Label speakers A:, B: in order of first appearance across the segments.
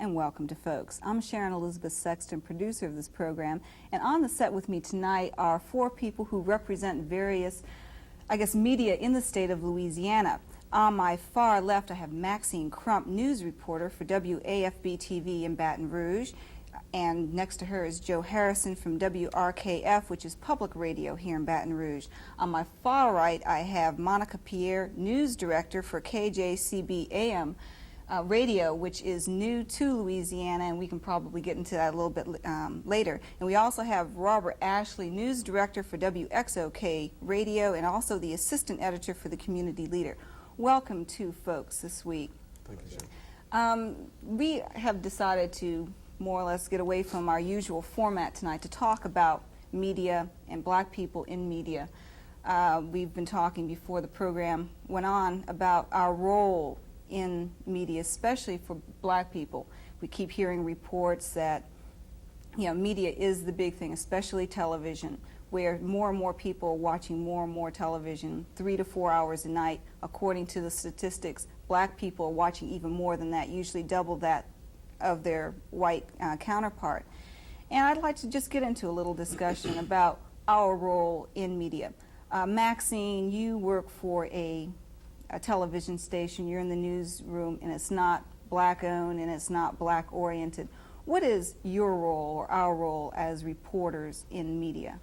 A: and welcome to Folks. I'm Sharon Elizabeth Sexton, producer of this program, and on the set with me tonight are four people who represent various, media in the state of Louisiana. On my far left, I have Maxine Crump, news reporter for WAFB-TV in Baton Rouge, and next to her is Joe Harrison from WRKF, which is public radio here in Baton Rouge. On my far right, I have Monica Pierre, news director for KJCB-AM radio, which is new to Louisiana, and we can probably get into that a little bit later. And we also have Robert Ashley, news director for WXOK radio, and also the assistant editor for the Community Leader. Welcome to Folks this week.
B: Thank you, Sharon.
A: We have decided to more or less get away from our usual format tonight to talk about media and black people in media. We've been talking before the program went on about our role in media, especially for black people. We keep hearing reports that, media is the big thing, especially television, where more and more people are watching more and more television, 3 to 4 hours a night. According to the statistics, black people are watching even more than that, usually double that of their white counterpart. And I'd like to just get into a little discussion about our role in media. Maxine, you work for a television station, you're in the newsroom, and it's not black owned and it's not black oriented. What is your role or our role as reporters in media?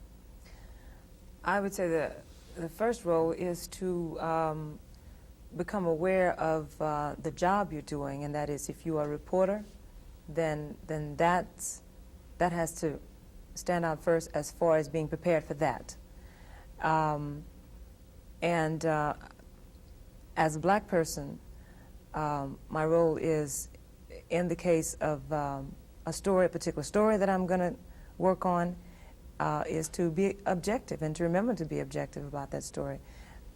C: I would say that the first role is to become aware of the job you're doing, and that is, if you are a reporter, then that has to stand out first as far as being prepared for that. As a black person, my role is, in the case of a particular story that I'm going to work on, is to be objective and to remember to be objective about that story.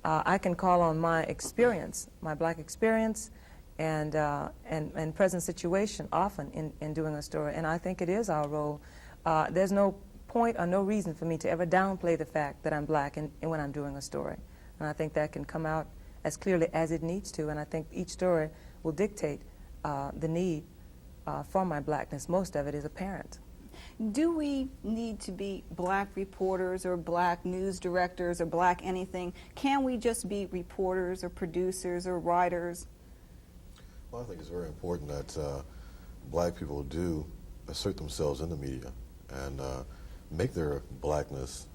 C: I can call on my experience, my black experience, and present situation often in doing a story, and I think it is our role. There's no point or no reason for me to ever downplay the fact that I'm black when I'm doing a story, and I think that can come out as clearly as it needs to, and I think each story will dictate the need for my blackness. Most of it is apparent.
A: Do we need to be black reporters or black news directors or black anything? Can we just be reporters or producers or writers?
B: Well, I think it's very important that black people do assert themselves in the media and make their blackness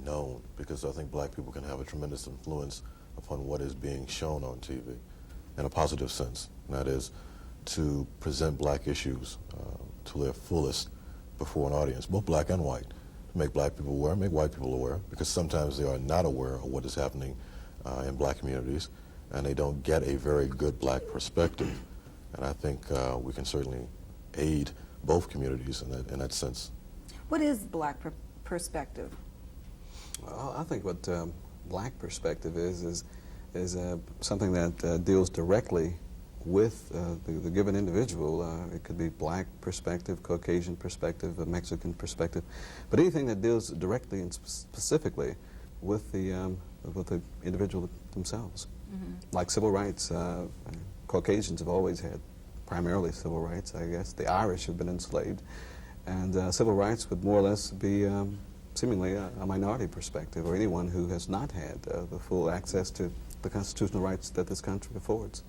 B: known, because I think black people can have a tremendous influence upon what is being shown on TV in a positive sense, and that is to present black issues to their fullest before an audience, both black and white, to make black people aware, make white people aware, because sometimes they are not aware of what is happening in black communities, and they don't get a very good black perspective. And I think we can certainly aid both communities in that sense.
A: What is black perspective?
D: Well, I think what black perspective is something that deals directly with the given individual. It could be black perspective, Caucasian perspective, a Mexican perspective, but anything that deals directly and specifically with the individual themselves. Mm-hmm. Like civil rights, Caucasians have always had primarily civil rights, I guess. The Irish have been enslaved, and civil rights would more or less be seemingly a minority perspective, or anyone who has not had the full access to the constitutional rights that this country affords.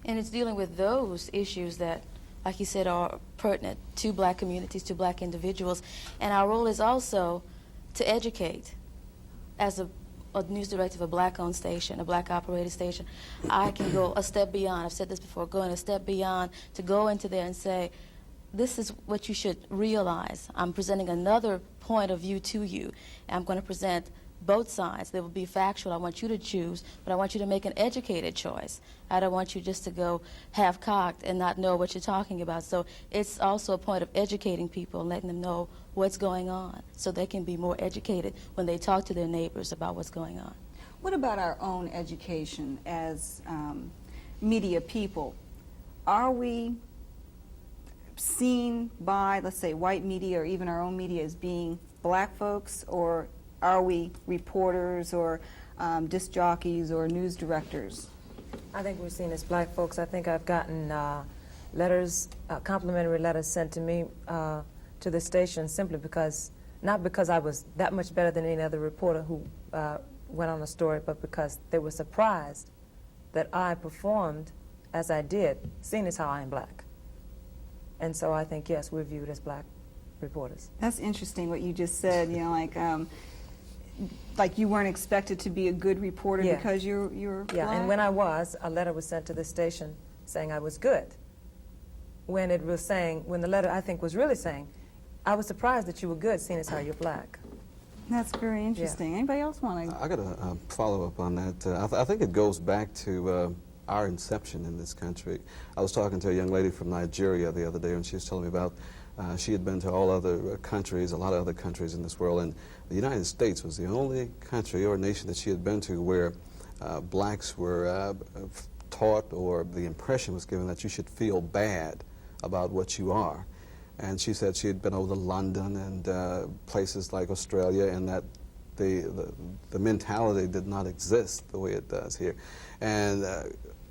E: And it's dealing with those issues that, like you said, are pertinent to black communities, to black individuals. And our role is also to educate. As a news director of a black-owned station, a black-operated station, I can go a step beyond. I've said this before, going a step beyond to go into there and say, this is what you should realize. I'm presenting another point of view to you. And I'm going to present both sides. They will be factual. I want you to choose, but I want you to make an educated choice. I don't want you just to go half-cocked and not know what you're talking about. So it's also a point of educating people and letting them know what's going on so they can be more educated when they talk to their neighbors about what's going on.
A: What about our own education as media people? Are we seen by, let's say, white media or even our own media as being black folks, or are we reporters or disc jockeys or news directors?
C: I think we're seen as black folks. I think I've gotten letters, complimentary letters sent to me to the station simply because, not because I was that much better than any other reporter who went on a story, but because they were surprised that I performed as I did, seeing as how I am black. And so I think, yes, we're viewed as black reporters.
A: That's interesting what you just said, you know, like you weren't expected to be a good reporter
C: Yeah.
A: because you're
C: Yeah,
A: black?
C: and when I was, a letter was sent to the station saying I was good. When it was saying, when the letter I think was really saying, I was surprised that you were good, seeing as how you're black.
A: That's very interesting. Anybody else want to?
D: I got a follow-up on that. I think it goes back to our inception in this country. I was talking to a young lady from Nigeria the other day, and she was telling me about she had been to all other countries, a lot of other countries in this world, and the United States was the only country or nation that she had been to where blacks were taught, or the impression was given that you should feel bad about what you are. And she said she had been over to London and places like Australia, and that the mentality did not exist the way it does here. And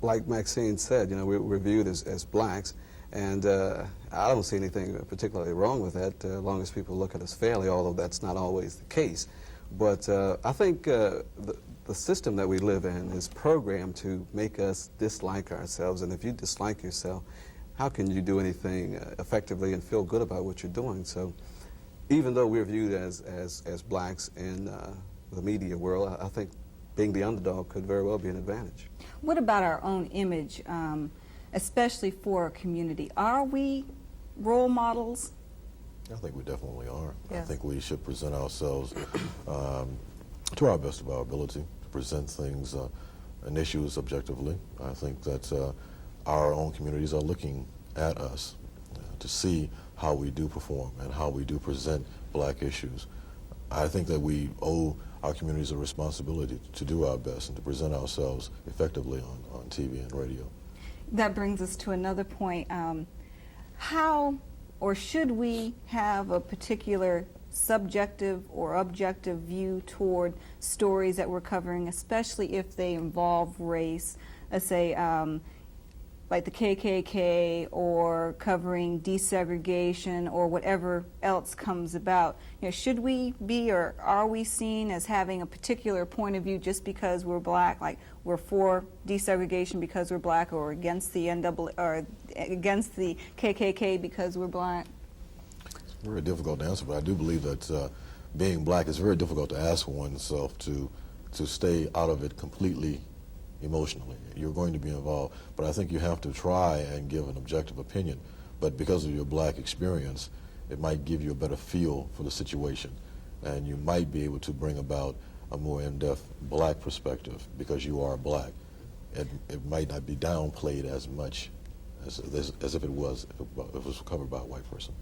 D: like Maxine said, you know, we're viewed as blacks, and I don't see anything particularly wrong with that, as long as people look at us fairly, although that's not always the case. But I think the system that we live in is programmed to make us dislike ourselves, and if you dislike yourself, how can you do anything effectively and feel good about what you're doing? So even though we're viewed as blacks in the media world, I think being the underdog could very well be an advantage.
A: What about our own image, especially for our community? Are we role models?
B: I think we definitely are.
C: Yeah.
B: I think we should present ourselves to our best of our ability to present things and issues objectively. I think that our own communities are looking at us to see how we do perform and how we do present black issues. I think that we owe our communities a responsibility to do our best and to present ourselves effectively on TV and radio.
A: That brings us to another point. How or should we have a particular subjective or objective view toward stories that we're covering, especially if they involve race? Let's say like the KKK, or covering desegregation, or whatever else comes about. You know, should we be, or are we seen as having a particular point of view just because we're black, like we're for desegregation because we're black, or against the or against the KKK because we're black?
B: It's very difficult to answer, but I do believe that being black is very difficult to ask oneself to stay out of it completely emotionally. You're going to be involved, but I think you have to try and give an objective opinion. But because of your black experience, it might give you a better feel for the situation, and you might be able to bring about a more in-depth black perspective because you are black. It might not be downplayed as much as if it was covered by a white person.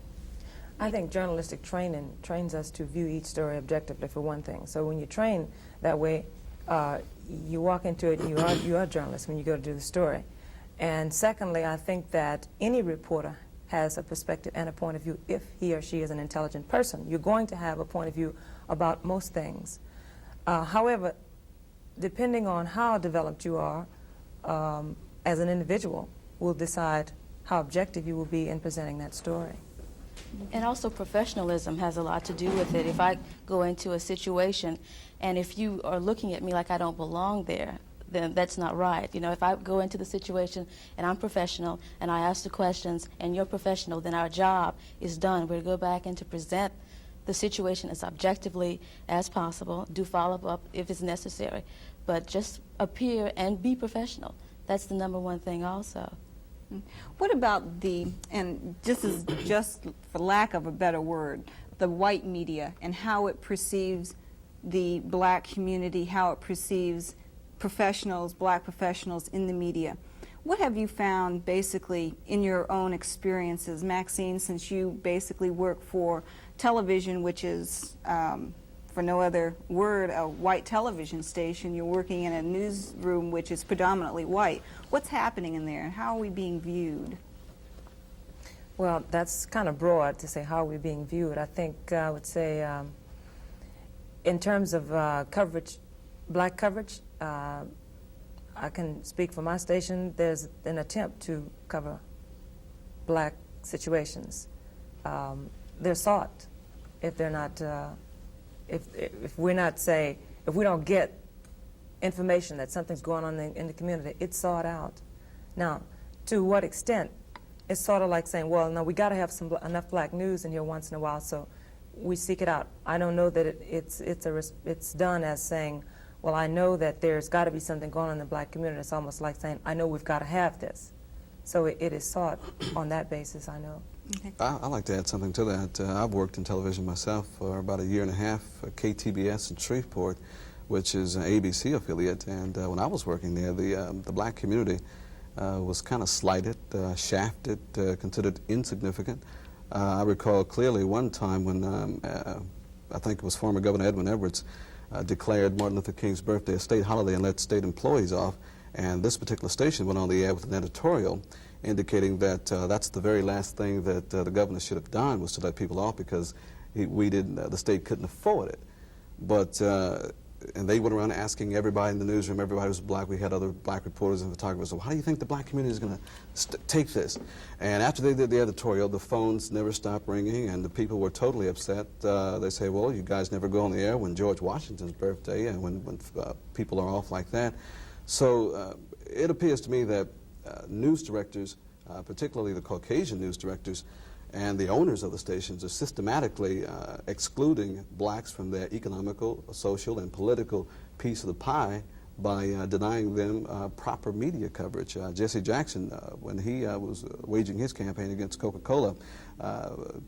C: I think journalistic training trains us to view each story objectively, for one thing. So when you train that way, you walk into it and you are a journalist when you go to do the story. And secondly, I think that any reporter has a perspective and a point of view if he or she is an intelligent person. You're going to have a point of view about most things. However, depending on how developed you are as an individual will decide how objective you will be in presenting that story.
E: And also professionalism has a lot to do with it. If I go into a situation and if you are looking at me like I don't belong there, then that's not right. You know, if I go into the situation and I'm professional and I ask the questions and you're professional, then our job is done. We're to go back and to present the situation as objectively as possible, do follow-up if it's necessary, but just appear and be professional. That's the number one thing also.
A: What about and just for lack of a better word, the white media and how it perceives the black community, how it perceives professionals, black professionals in the media? What have you found basically in your own experiences, Maxine, since you basically work for television, which is, for no other word, a white television station? You're working in a newsroom which is predominantly white. What's happening in there, and how are we being viewed?
C: Well, that's kind of broad to say how are we being viewed. I think I would say in terms of coverage, black coverage, I can speak for my station. There's an attempt to cover black situations, they're sought. If they're not, if we don't get information that something's going on in the community, it's sought out. Now, to what extent? It's sort of like saying, well, no, we got to have enough black news in here once in a while, so we seek it out. I don't know that it's done as saying, well, I know that there's got to be something going on in the black community. It's almost like saying, I know we've got to have this. So it is sought on that basis, I know.
A: Okay.
D: I'd like to add something to that. I've worked in television myself for about a year and a half at KTBS in Shreveport, which is an ABC affiliate, and when I was working there, the black community was kind of slighted, shafted, considered insignificant. I recall clearly one time when I think it was former Governor Edwin Edwards declared Martin Luther King's birthday a state holiday and let state employees off, and this particular station went on the air with an editorial indicating that that's the very last thing that the governor should have done, was to let people off, because the state couldn't afford it. But and they went around asking everybody in the newsroom, everybody who was black. We had other black reporters and photographers. So how do you think the black community is going to take this? And after they did the editorial, the phones never stopped ringing, and the people were totally upset. They say, well, you guys never go on the air when George Washington's birthday and when people are off like that. So it appears to me that news directors, particularly the Caucasian news directors, and the owners of the stations are systematically excluding blacks from their economical, social, and political piece of the pie by denying them proper media coverage. Jesse Jackson, when he was waging his campaign against Coca-Cola,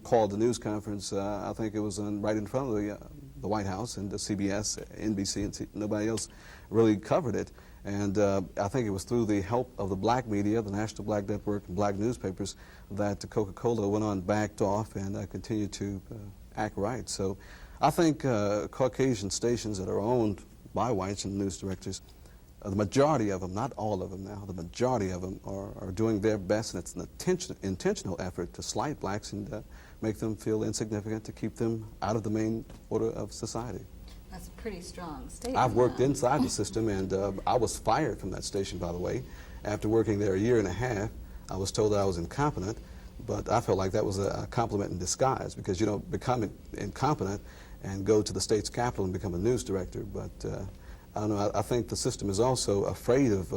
D: called the news conference, I think it was right in front of the White House, and the CBS, NBC, and nobody else really covered it. And I think it was through the help of the black media, the National Black Network, and black newspapers, that Coca-Cola went on, backed off, and continued to act right. So I think Caucasian stations that are owned by whites and news directors, the majority of them, not all of them now, the majority of them are doing their best, and it's an intentional effort to slight blacks and make them feel insignificant, to keep them out of the main order of society.
A: That's a pretty strong statement.
D: I've worked inside the system, and I was fired from that station, by the way. After working there a year and a half, I was told that I was incompetent, but I felt like that was a compliment in disguise, because you don't become incompetent and go to the state's capital and become a news director. But I don't know, I think the system is also afraid of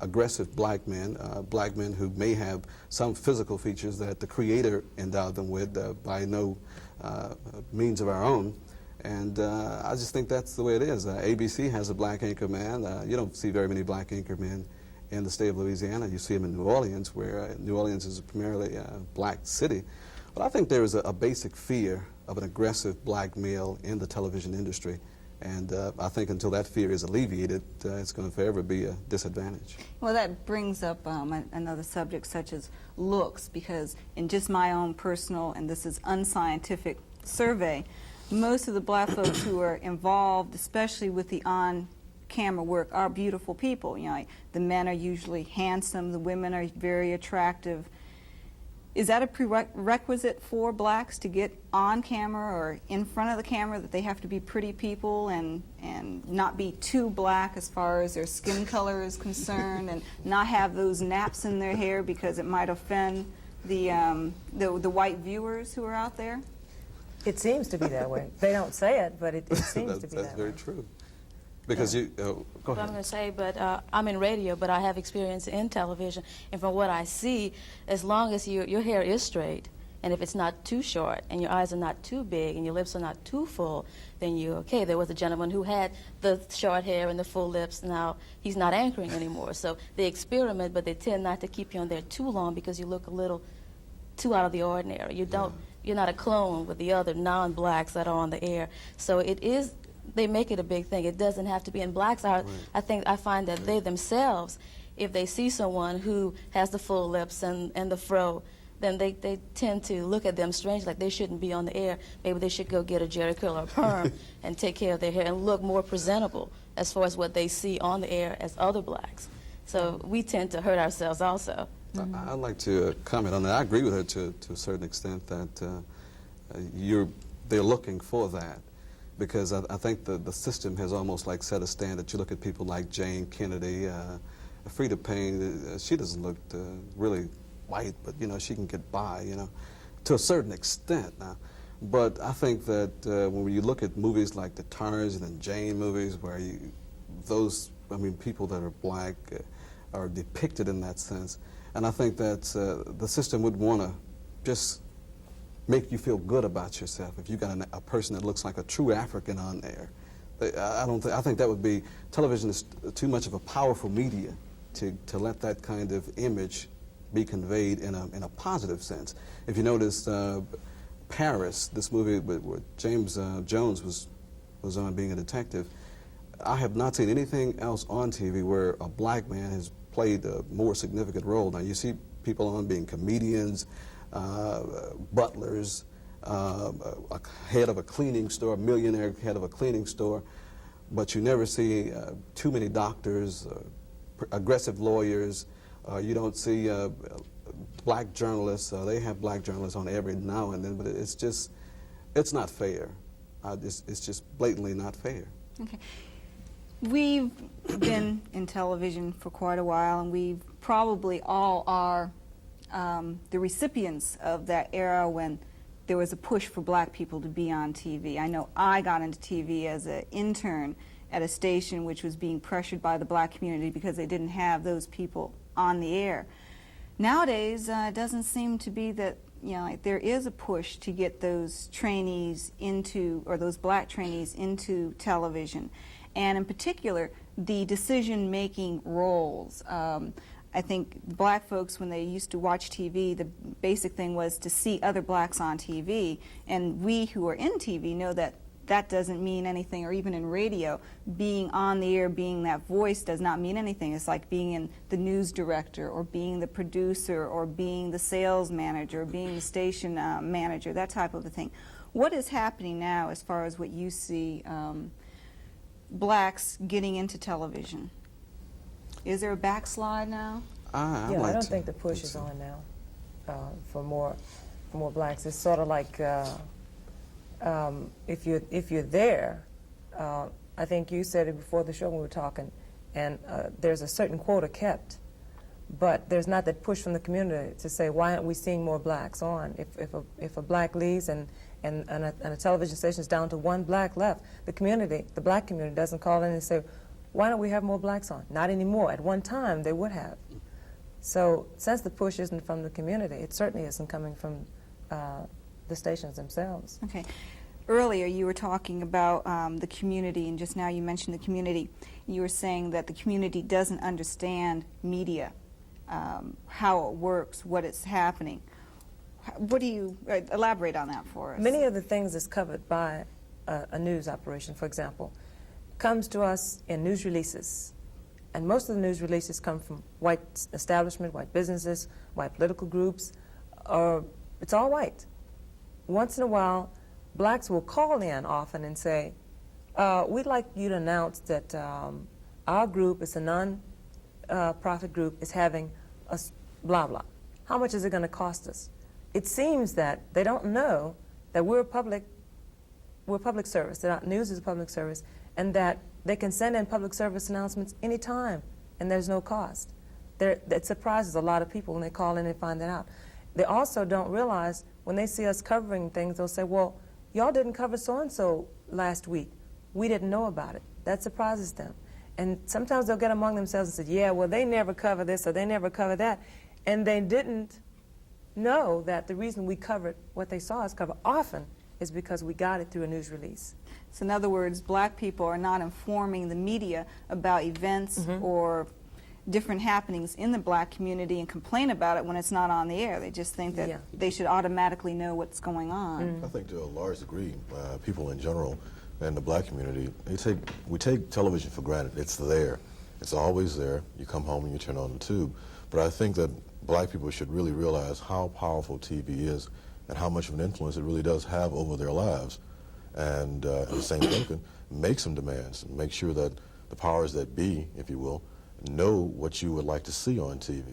D: aggressive black men who may have some physical features that the Creator endowed them with by no means of our own. And I just think that's the way it is. ABC has a black anchor man. You don't see very many black anchor men in the state of Louisiana. You see them in New Orleans, where New Orleans is primarily a black city. But I think there is a basic fear of an aggressive black male in the television industry. And I think until that fear is alleviated, it's going to forever be a disadvantage.
A: Well, that brings up another subject such as looks, because in just my own personal, and this is unscientific, survey, most of the black folks who are involved, especially with the on-camera work, are beautiful people. You know, like, the men are usually handsome, the women are very attractive. Is that a prerequisite for blacks to get on camera or in front of the camera, that they have to be pretty people and not be too black as far as their skin color is concerned, and not have those naps in their hair because it might offend the white viewers who are out there?
C: It seems to be that way. They don't say it, but it seems to be that way.
D: That's very true. Because you, go
E: Well,
D: ahead.
E: I'm going to say, but I'm in radio, but I have experience in television, and from what I see, as long as your hair is straight, and if it's not too short, and your eyes are not too big, and your lips are not too full, then you're okay. There was a gentleman who had the short hair and the full lips. Now he's not anchoring anymore. So they experiment, but they tend not to keep you on there too long, because you look a little too out of the ordinary. You don't. You're not a clone with the other non-blacks that are on the air. So it is. They make it a big thing. It doesn't have to be. And blacks are. Right. I find that they themselves, if they see someone who has the full lips and the fro, then they tend to look at them strange, like they shouldn't be on the air. Maybe they should go get a Jerry curl or a perm and take care of their hair and look more presentable as far as what they see on the air as other blacks. So we tend to hurt ourselves also.
D: I'd like to comment on that. I agree with her to a certain extent that they're looking for that, because I think the system has almost like set a standard. You look at people like Jane Kennedy, Frida Payne. She doesn't look really white, but, you know, she can get by, you know, to a certain extent now. But I think that when you look at movies like the Tarzan and Jane movies, where people that are black are depicted in that sense, and I think that the system would want to just make you feel good about yourself if you got a person that looks like a true African on there. I think that would be, television is too much of a powerful media to let that kind of image be conveyed in a positive sense. If you notice, Paris, this movie where James Jones was on being a detective, I have not seen anything else on TV where a black man has played a more significant role. Now you see people on being comedians, butlers, a head of a cleaning store, a millionaire head of a cleaning store, but you never see too many doctors, aggressive lawyers. You don't see black journalists. They have black journalists on every now and then, but it's not fair. It's just blatantly not fair.
A: Okay. We've been in television for quite a while, and we probably all are the recipients of that era when there was a push for black people to be on TV. I know I got into TV as an intern at a station which was being pressured by the black community because they didn't have those people on the air. Nowadays, it doesn't seem to be that, you know, like there is a push to get those trainees into, or those black trainees into television, and in particular, the decision-making roles. I think black folks, when they used to watch TV, the basic thing was to see other blacks on TV, and we who are in TV know that that doesn't mean anything, or even in radio, being on the air, being that voice does not mean anything. It's like being in the news director, or being the producer, or being the sales manager, or being the station manager, that type of a thing. What is happening now as far as what you see blacks getting into television? Is there a backslide now?
C: I don't think the push is on now for more blacks. It's sort of like if you're there, I think you said it before the show when we were talking, and there's a certain quota kept, but there's not that push from the community to say, why aren't we seeing more blacks on? If a black leaves and a television station is down to one black left, the black community doesn't call in and say, why don't we have more blacks on? Not anymore. At one time, they would have. So since the push isn't from the community, it certainly isn't coming from the stations themselves. Okay.
A: Earlier, you were talking about the community, and just now you mentioned the community. You were saying that the community doesn't understand media, how it works, what is happening. What do you elaborate on that for us?
C: Many of the things that's covered by a news operation, for example, comes to us in news releases. And most of the news releases come from white establishment, white businesses, white political groups, or it's all white. Once in a while, blacks will call in often and say, we'd like you to announce that our group is a non-profit group, is having a blah blah. How much is it going to cost us? It seems that they don't know that we're public service, that news is a public service, and that they can send in public service announcements anytime, and there's no cost. It surprises a lot of people when they call in and find that out. They also don't realize when they see us covering things, they'll say, well, y'all didn't cover so-and-so last week. We didn't know about it. That surprises them. And sometimes they'll get among themselves and say, yeah, well, they never cover this or they never cover that. And they didn't know that the reason we covered what they saw us cover often is because we got it through a news release.
A: So in other words, black people are not informing the media about events or different happenings in the black community and complain about it when it's not on the air. They just think that they should automatically know what's going on.
B: I think to a large degree, people in general and the black community, we take television for granted. It's there. It's always there. You come home and you turn on the tube. But I think that black people should really realize how powerful TV is and how much of an influence it really does have over their lives. And the same token, make some demands and make sure that the powers that be, if you will, know what you would like to see on TV.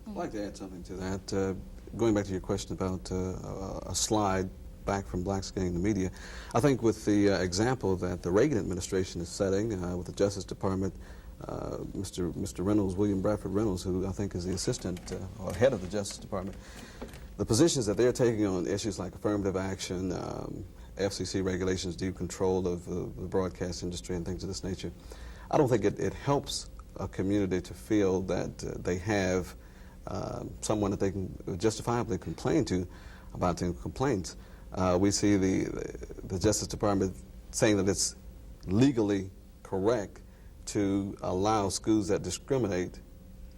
D: I'd like to add something to that. Going back to your question about a slide back from blacks getting the media, I think with the example that the Reagan administration is setting with the Justice Department, Mr. Reynolds, William Bradford Reynolds, who I think is the assistant or head of the Justice Department, the positions that they're taking on issues like affirmative action, FCC regulations, due control of the broadcast industry and things of this nature, I don't think it helps a community to feel that they have someone that they can justifiably complain to about their complaints. We see the Justice Department saying that it's legally correct to allow schools that discriminate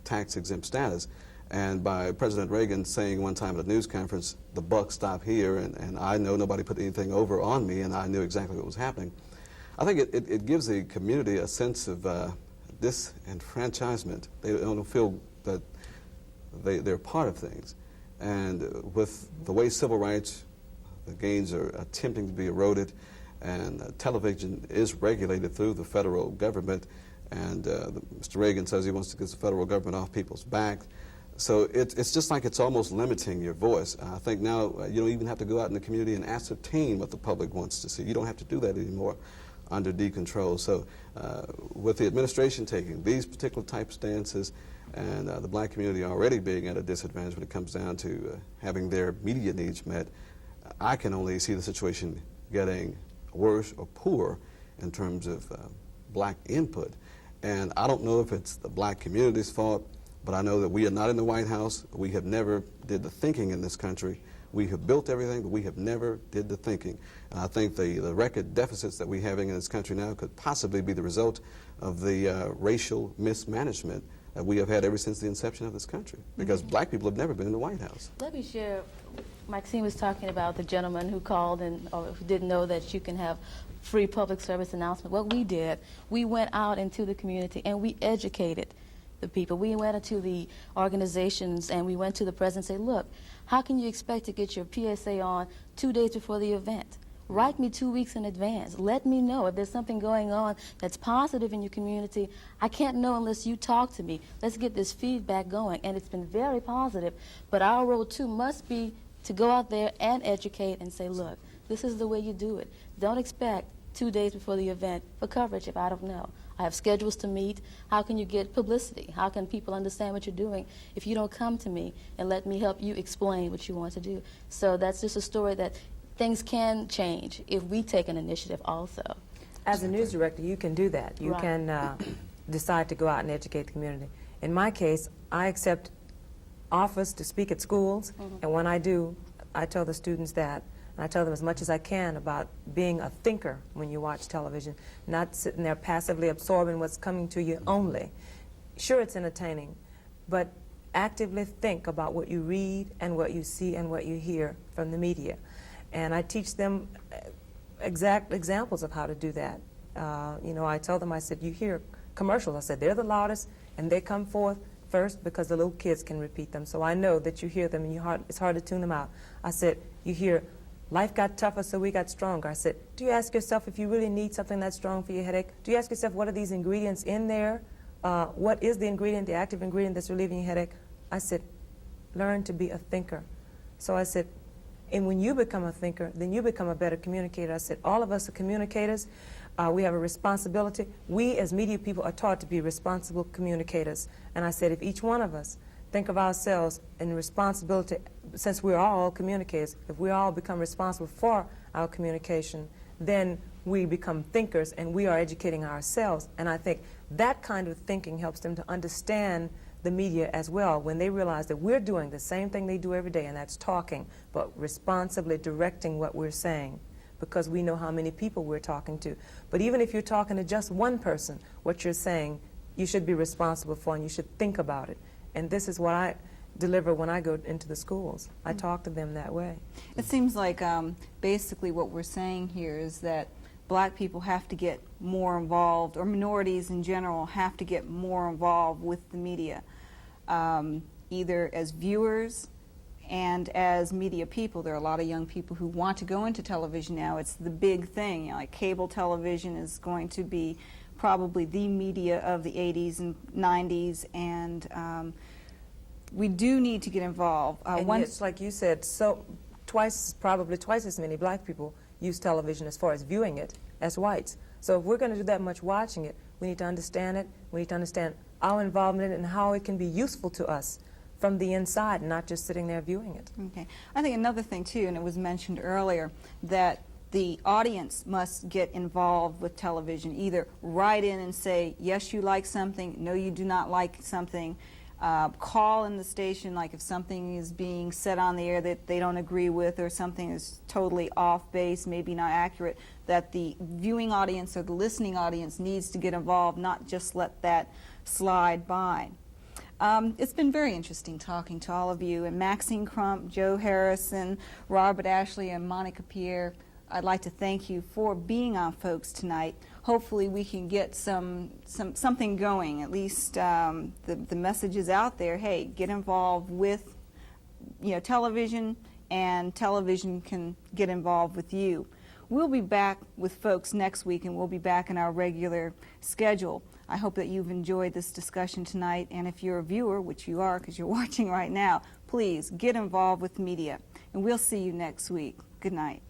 D: tax-exempt status. And by President Reagan saying one time at a news conference, the buck stopped here, and I know nobody put anything over on me, and I knew exactly what was happening. I think it gives the community a sense of disenfranchisement. They don't feel that they're part of things. And with the way civil rights, the gains are attempting to be eroded, and television is regulated through the federal government, and Mr. Reagan says he wants to get the federal government off people's backs. So it's just like it's almost limiting your voice. I think now you don't even have to go out in the community and ascertain what the public wants to see. You don't have to do that anymore under decontrol. So with the administration taking these particular type stances, and the black community already being at a disadvantage when it comes down to having their media needs met, I can only see the situation getting worse or poor in terms of black input. And I don't know if it's the black community's fault, but I know that we are not in the White House. We have never did the thinking in this country. We have built everything, but we have never did the thinking. And I think the record deficits that we're having in this country now could possibly be the result of the racial mismanagement that we have had ever since the inception of this country, because black people have never been in the White House.
E: Let me share. Maxine was talking about the gentleman who called and or who didn't know that you can have free public service announcement. What we did, we went out into the community and we educated the people. We went into the organizations and we went to the president and said, look, how can you expect to get your PSA on 2 days before the event? Write me 2 weeks in advance. Let me know if there's something going on that's positive in your community. I can't know unless you talk to me. Let's get this feedback going. And it's been very positive. But our role, too, must be to go out there and educate and say, look, this is the way you do it. Don't expect 2 days before the event for coverage if I don't know. I have schedules to meet. How can you get publicity? How can people understand what you're doing if you don't come to me and let me help you explain what you want to do? So that's just a story that things can change if we take an initiative also.
C: As a news director, you can do that. You can decide to go out and educate the community. In my case, I accept offers to speak at schools, and when I do, I tell the students that. And I tell them as much as I can about being a thinker when you watch television, not sitting there passively absorbing what's coming to you only. Sure, it's entertaining, but actively think about what you read and what you see and what you hear from the media. And I teach them exact examples of how to do that. You know, I tell them, I said, you hear commercials. I said, they're the loudest, and they come forth first because the little kids can repeat them. So I know that you hear them, and it's hard to tune them out. I said, you hear, life got tougher, so we got stronger. I said, do you ask yourself if you really need something that's strong for your headache? Do you ask yourself, what are these ingredients in there? What is the ingredient, the active ingredient that's relieving your headache? I said, learn to be a thinker. So I said, and when you become a thinker, then you become a better communicator. I said, all of us are communicators. We have a responsibility. We as media people are taught to be responsible communicators. And I said, if each one of us think of ourselves in responsibility, since we're all communicators, if we all become responsible for our communication, then we become thinkers and we are educating ourselves. And I think that kind of thinking helps them to understand the media as well, when they realize that we're doing the same thing they do every day, and that's talking, but responsibly directing what we're saying, because we know how many people we're talking to. But even if you're talking to just one person, what you're saying, you should be responsible for, and you should think about it. And this is what I deliver when I go into the schools. I talk to them that way.
A: It seems like basically what we're saying here is that black people have to get more involved, or minorities in general have to get more involved with the media, either as viewers and as media people. There are a lot of young people who want to go into television now. It's the big thing. You know, like cable television is going to be probably the media of the 80s and 90s, and we do need to get involved.
C: And it's like you said, so probably twice as many black people use television as far as viewing it as whites. So if we're going to do that much watching it, we need to understand it. We need to understand our involvement in it and how it can be useful to us from the inside, and not just sitting there viewing it.
A: Okay. I think another thing, too, and it was mentioned earlier, that the audience must get involved with television. Either write in and say, yes, you like something, no, you do not like something. Call in the station, like if something is being said on the air that they don't agree with, or something is totally off base, maybe not accurate, that the viewing audience or the listening audience needs to get involved, not just let that slide by. It's been very interesting talking to all of you, and Maxine Crump, Joe Harrison, Robert Ashley, and Monica Pierre. I'd like to thank you for being on Folks tonight. Hopefully we can get something going, at least the message is out there. Hey, get involved with television, and television can get involved with you. We'll be back with Folks next week, and we'll be back in our regular schedule. I hope that you've enjoyed this discussion tonight, and if you're a viewer, which you are because you're watching right now, please get involved with media, and we'll see you next week. Good night.